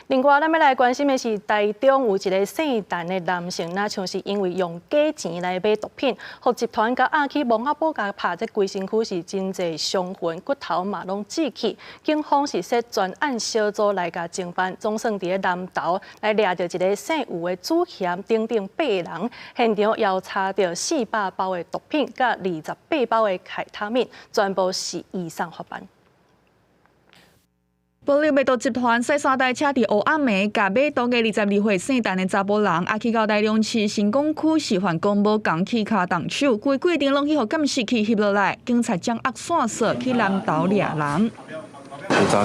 另外，咱要来关心的是，台中有一个姓陈的男性，那像是因为用假钱来买毒品，互集团甲押去蒙阿堡甲拍，这规身躯是真侪伤痕，骨头嘛拢锯去。警方是设专案小组来甲侦办，总算伫咧南投来抓到一个姓吴的主嫌，等8人，现场也查到400包的毒品，甲28包的凯他命，全部是移送法办。保留卖毒集团驶3台车伫黑暗暝，甲买毒的22岁姓陈的查甫人押去到台中市新港区示范公务工起卡动手，规过程拢去互监视器翕落来，警察将押线索去南投抓人。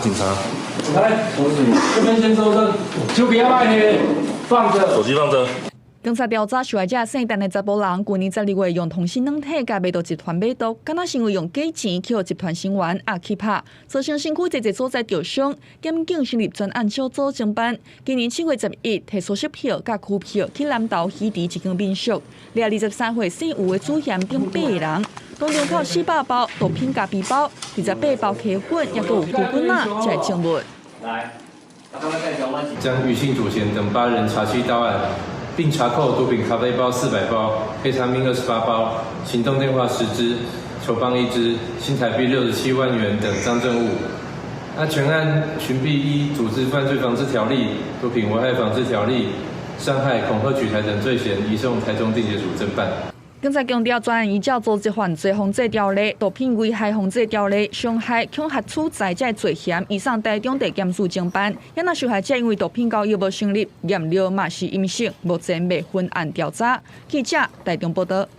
警察，来，这边先收证，手不要卖黑，放着，手机放着。警察调查受害者姓陈的查甫人，去年12月用通讯软体甲卖毒集团买毒，敢若是因为用假钱去互集团成员押去拍，造成身躯侪侪所在受伤。检警成立专案小组侦办，今年7月11摕搜索票甲区票去南投喜地一间民宿，抓23岁姓吴的主嫌等8人，当中靠400包毒品加皮包，28包K粉，也有骨棍仔才证物。将余姓主嫌等8人查缉到案。并查扣毒品咖啡包400包、黑他命28包、行动电话10支、球棒1支、新台币67万元等赃证物。全案循避依组织犯罪防治条例、毒品危害防治条例、伤害、恐吓取财等罪嫌，移送台中地检署侦办。警察强调，专案依照组织犯罪防治条例、毒品危害防治条例、伤害、恐吓处财这罪嫌，移送台中地检署侦办。也那受害者因为毒品交易无成立，验尿嘛是阴性，目前未分案调查。记者台中报道。